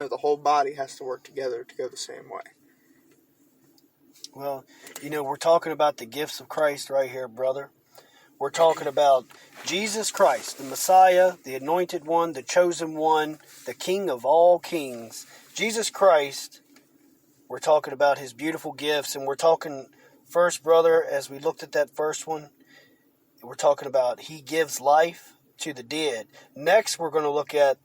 The whole body has to work together to go the same way. Well, we're talking about the gifts of Christ right here, brother. We're talking about Jesus Christ, the Messiah, the Anointed One, the Chosen One, the King of all kings. Jesus Christ, we're talking about his beautiful gifts, and we're talking first, brother, as we looked at that first one, we're talking about he gives life to the dead. Next, we're going to look at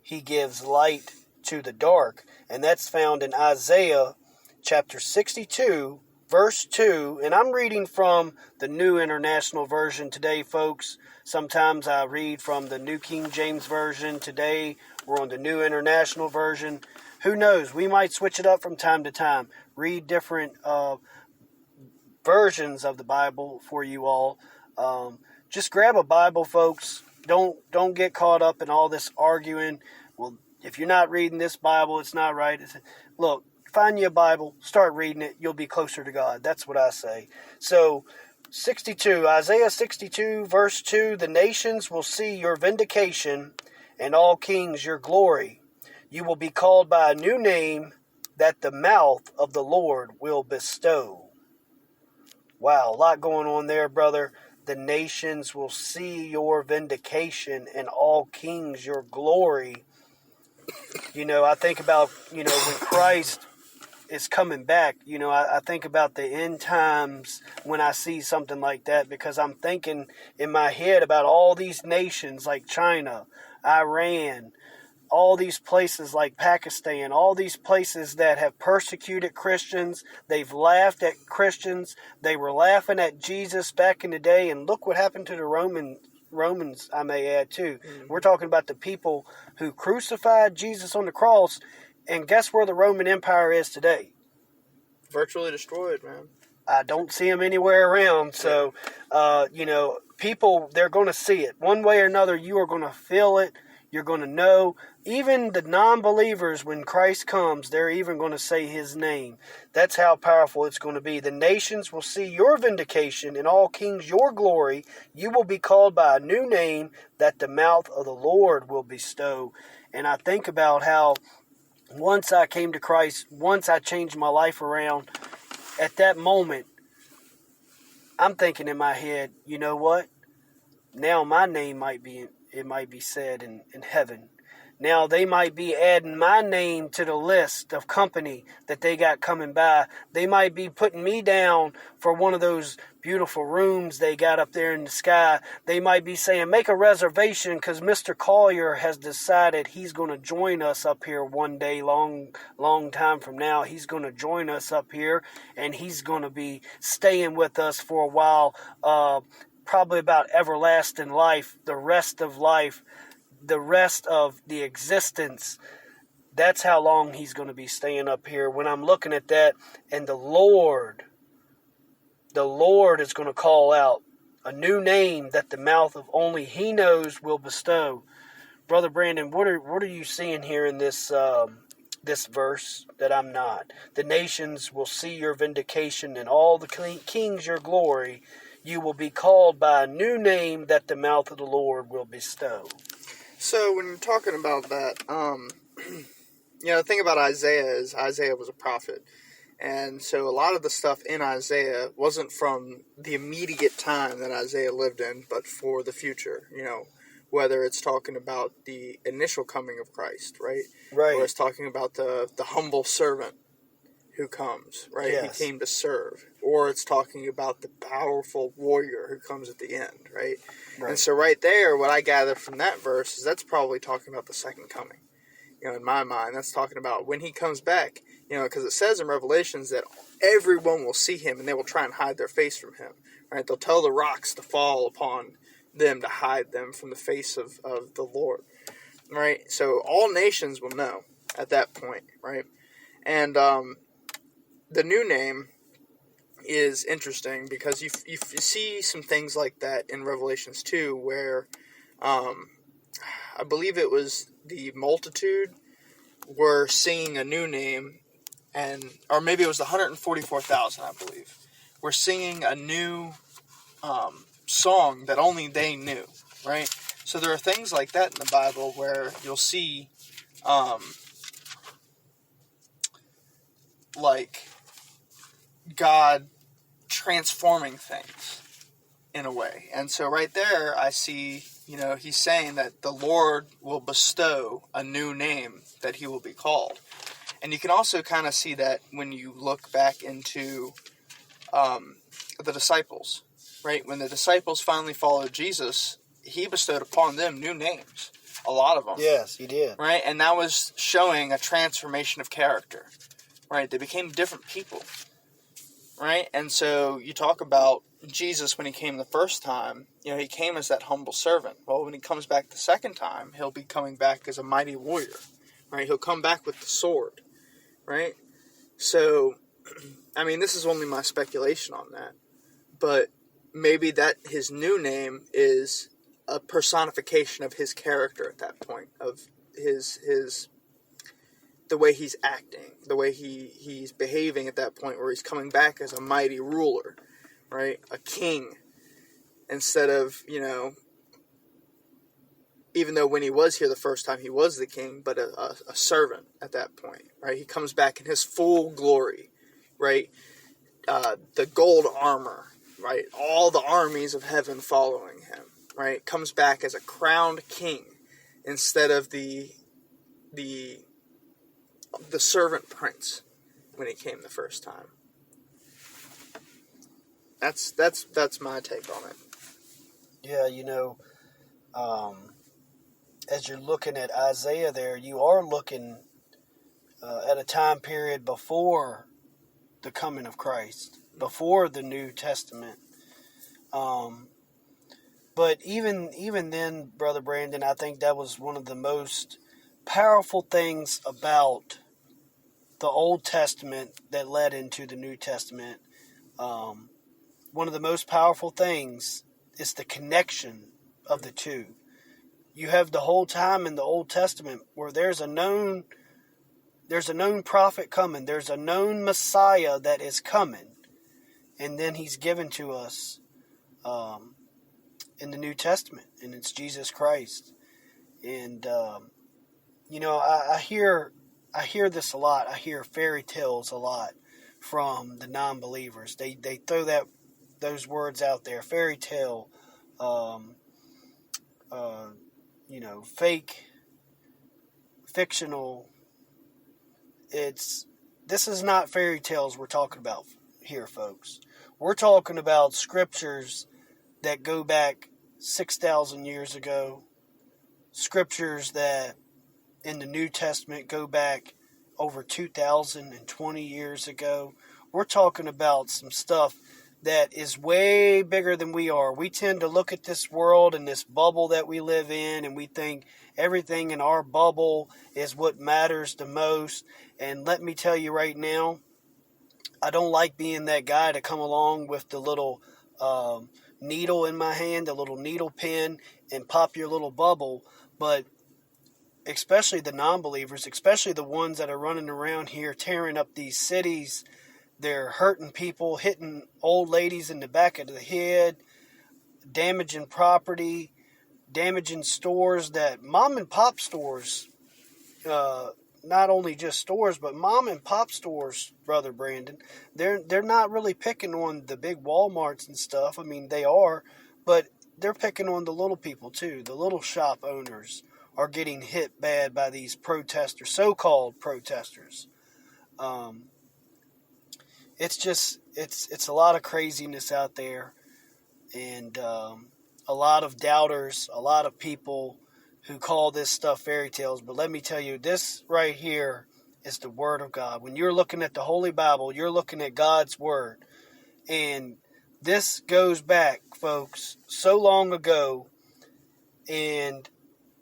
he gives light to the dark, and that's found in Isaiah chapter 62, verse 2, and I'm reading from the New International Version today, folks. Sometimes I read from the New King James Version. Today, we're on the New International Version. Who knows? We might switch it up from time to time. Read different versions of the Bible for you all. Just grab a Bible, folks. Don't get caught up in all this arguing. Well, if you're not reading this Bible, it's not right. Look, find you a Bible, start reading it, you'll be closer to God. That's what I say. So, Isaiah 62, verse 2, the nations will see your vindication, and all kings your glory. You will be called by a new name that the mouth of the Lord will bestow. Wow, a lot going on there, brother. The nations will see your vindication, and all kings your glory. I think about, when Christ is coming back, I think about the end times when I see something like that, because I'm thinking in my head about all these nations like China, Iran, all these places like Pakistan, all these places that have persecuted Christians. They've laughed at Christians. They were laughing at Jesus back in the day, and look what happened to the Romans, I may add, too. Mm-hmm. We're talking about the people who crucified Jesus on the cross, and guess where the Roman Empire is today? Virtually destroyed, man. I don't see them anywhere around, so, people, they're going to see it. One way or another, you are going to feel it. You're going to know. Even the non-believers, when Christ comes, they're even going to say his name. That's how powerful it's going to be. The nations will see your vindication, and all kings your glory. You will be called by a new name that the mouth of the Lord will bestow. And I think about how once I came to Christ, once I changed my life around, at that moment, I'm thinking in my head, you know what? Now my name might be said in heaven. Now they might be adding my name to the list of company that they got coming by. They might be putting me down for one of those beautiful rooms they got up there in the sky. They might be saying, make a reservation because Mr. Collier has decided he's going to join us up here one day, long time from now. He's going to join us up here, and he's going to be staying with us for a while, probably about everlasting life, the rest of life, the rest of the existence. That's how long he's going to be staying up here. When I'm looking at that, and the Lord is going to call out a new name that the mouth of only he knows will bestow. Brother Brandon, what are you seeing here in this this verse that I'm not? The nations will see your vindication, and all the kings your glory. You will be called by a new name that the mouth of the Lord will bestow. So when you're talking about that, the thing about Isaiah is Isaiah was a prophet. And so a lot of the stuff in Isaiah wasn't from the immediate time that Isaiah lived in, but for the future, whether it's talking about the initial coming of Christ, right? Right. Or it's talking about the humble servant who comes, right? Yes. He came to serve. Or it's talking about the powerful warrior who comes at the end, right? And so right there, what I gather from that verse is that's probably talking about the second coming. In my mind, that's talking about when he comes back, because it says in Revelations that everyone will see him and they will try and hide their face from him, right? They'll tell the rocks to fall upon them to hide them from the face of the Lord, right? So all nations will know at that point, right? And the new name is interesting because you see some things like that in Revelations 2 where I believe it was the multitude were singing a new name, or maybe it was the 144,000, I believe, were singing a new song that only they knew, right? So there are things like that in the Bible where you'll see like God transforming things in a way. And so right there I see, he's saying that the Lord will bestow a new name that he will be called. And you can also kind of see that when you look back into the disciples, right? When the disciples finally followed Jesus, he bestowed upon them new names, a lot of them. Yes, he did. Right? And that was showing a transformation of character, right? They became different people, right? And so you talk about Jesus when he came the first time, he came as that humble servant. Well, when he comes back the second time, he'll be coming back as a mighty warrior, right? He'll come back with the sword, right? So, I mean, this is only my speculation on that, but maybe that his new name is a personification of his character at that point, of his the way he's acting, the way he's behaving at that point, where he's coming back as a mighty ruler, right? A king, instead of, even though when he was here the first time he was the king, but a servant at that point, right? He comes back in his full glory, right? The gold armor, right? All the armies of heaven following him, right? Comes back as a crowned king instead of the servant prince when he came the first time. That's my take on it. Yeah, as you're looking at Isaiah there, you are looking at a time period before the coming of Christ, before the New Testament. But even then, Brother Brandon, I think that was one of the most powerful things about the Old Testament that led into the New Testament. One of the most powerful things is the connection of the two. You have the whole time in the Old Testament where there's a known prophet coming. There's a known Messiah that is coming. And then he's given to us in the New Testament. And it's Jesus Christ. And, I hear this a lot. I hear fairy tales a lot from the non-believers. They throw those words out there. Fairy tale, fake, fictional. This is not fairy tales we're talking about here, folks. We're talking about scriptures that go back 6,000 years ago. Scriptures that in the New Testament go back over 2,020 years ago. We're talking about some stuff that is way bigger than we are. We tend to look at this world and this bubble that we live in, and we think everything in our bubble is what matters the most. And let me tell you right now, I don't like being that guy to come along with the little needle in my hand, the little needle pen, and pop your little bubble. But especially the non-believers, especially the ones that are running around here tearing up these cities, they're hurting people, hitting old ladies in the back of the head, damaging property, damaging stores that mom and pop stores, not only just stores, but mom and pop stores, Brother Brandon, they're not really picking on the big Walmarts and stuff. I mean, they are, but they're picking on the little people too. The little shop owners are getting hit bad by these protesters, so-called protesters. It's a lot of craziness out there, and a lot of doubters, a lot of people who call this stuff fairy tales. But let me tell you, this right here is the Word of God. When you're looking at the Holy Bible, you're looking at God's Word. And this goes back, folks, so long ago, and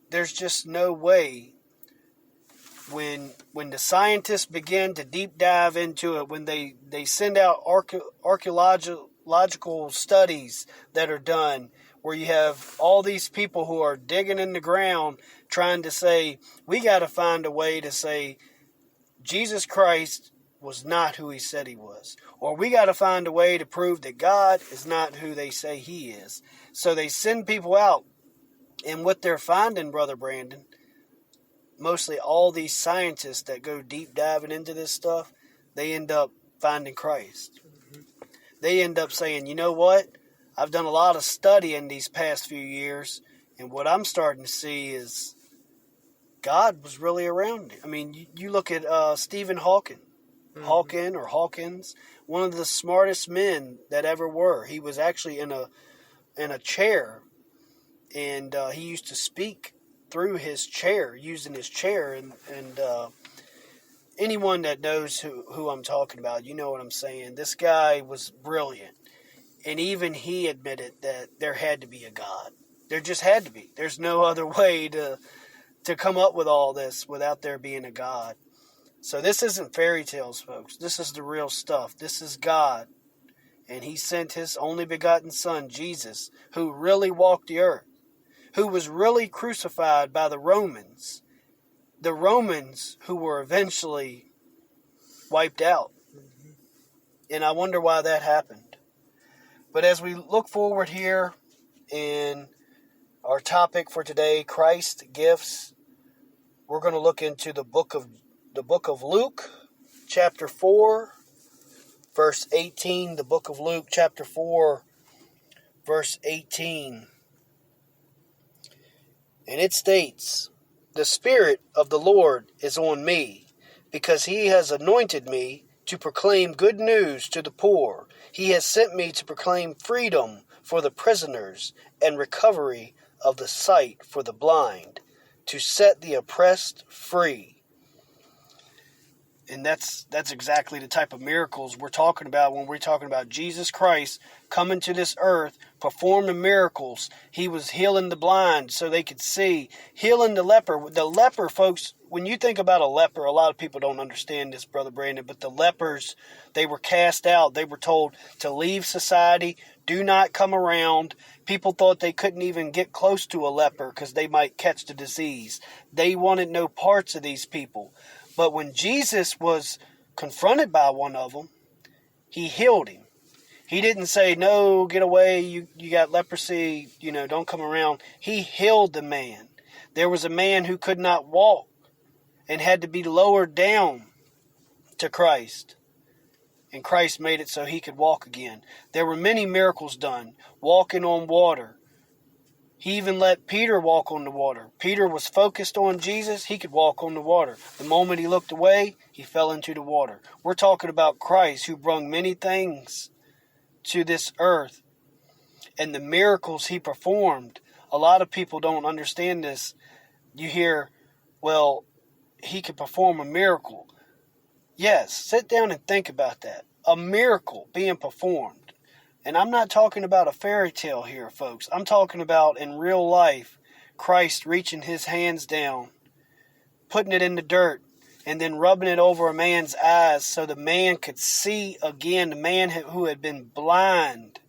there's just no way when the scientists begin to deep dive into it, when they send out archaeological studies that are done, where you have all these people who are digging in the ground trying to say, we got to find a way to say Jesus Christ was not who he said he was. Or we got to find a way to prove that God is not who they say he is. So they send people out. And what they're finding, Brother Brandon, mostly all these scientists that go deep diving into this stuff, they end up finding Christ. They end up saying, you know what? I've done a lot of studying these past few years, and what I'm starting to see is God was really around. I mean, you look at Stephen Hawking. Hawkins, one of the smartest men that ever were. He was actually in a chair, and he used to speak through his chair, using his chair, and anyone that knows who I'm talking about, you know what I'm saying. This guy was brilliant, and even he admitted that there had to be a God. There just had to be. There's no other way to come up with all this without there being a God. So this isn't fairy tales, folks. This is the real stuff. This is God. And he sent his only begotten son, Jesus, who really walked the earth, who was really crucified by the Romans who were eventually wiped out. And I wonder why that happened. But as we look forward here in our topic for today, Christ gifts, we're going to look into the book of Luke, chapter 4, verse 18. The book of Luke, chapter 4, verse 18. And it states, "The Spirit of the Lord is on me, because he has anointed me to proclaim good news to the poor. He has sent me to proclaim freedom for the prisoners and recovery of the sight for the blind, to set the oppressed free." And that's exactly the type of miracles we're talking about when we're talking about Jesus Christ coming to this earth, performing miracles. He was healing the blind so they could see, healing the leper. The leper, folks, when you think about a leper, a lot of people don't understand this, Brother Brandon, but the lepers, they were cast out. They were told to leave society, do not come around. People thought they couldn't even get close to a leper because they might catch the disease. They wanted no parts of these people. But when Jesus was confronted by one of them, he healed him. He didn't say, no, get away, you got leprosy, don't come around. He healed the man. There was a man who could not walk and had to be lowered down to Christ. And Christ made it so he could walk again. There were many miracles done, walking on water. He even let Peter walk on the water. Peter was focused on Jesus. He could walk on the water. The moment he looked away, he fell into the water. We're talking about Christ, who brought many things to this earth and the miracles he performed. A lot of people don't understand this. You hear, well, he could perform a miracle. Yes, sit down and think about that. A miracle being performed. And I'm not talking about a fairy tale here, folks. I'm talking about in real life, Christ reaching his hands down, putting it in the dirt, and then rubbing it over a man's eyes so the man could see again. The man who had been blind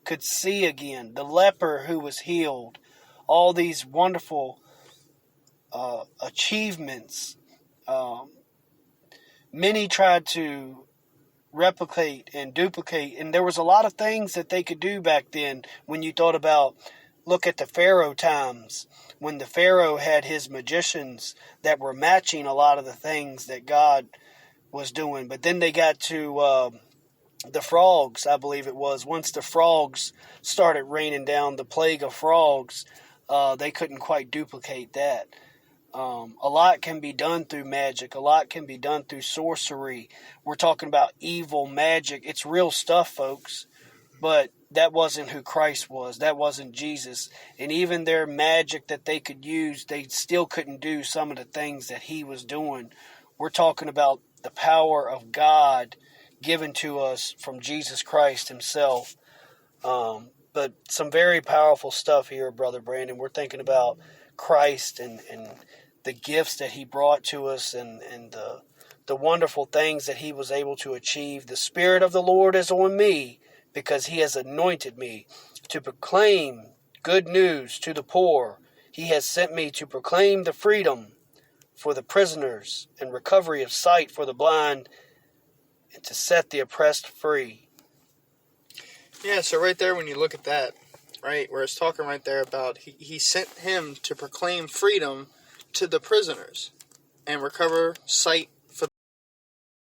could see again. The leper who was healed. All these wonderful achievements. Many tried to replicate and duplicate, and there was a lot of things that they could do back then. When you thought about, look at the Pharaoh times, when the Pharaoh had his magicians that were matching a lot of the things that God was doing. But then they got to the frogs, I believe it was. Once the frogs started raining down, the plague of frogs, they couldn't quite duplicate that. A lot can be done through magic. A lot can be done through sorcery. We're talking about evil magic. It's real stuff, folks. But that wasn't who Christ was. That wasn't Jesus. And even their magic that they could use, they still couldn't do some of the things that he was doing. We're talking about the power of God given to us from Jesus Christ himself. But some very powerful stuff here, Brother Brandon. We're thinking about Christ and the gifts that he brought to us and the wonderful things that he was able to achieve. The Spirit of the Lord is on me because he has anointed me to proclaim good news to the poor. He has sent me to proclaim the freedom for the prisoners and recovery of sight for the blind and to set the oppressed free. Yeah, so right there when you look at that, right, where it's talking right there about he sent him to proclaim freedom to the prisoners and recover sight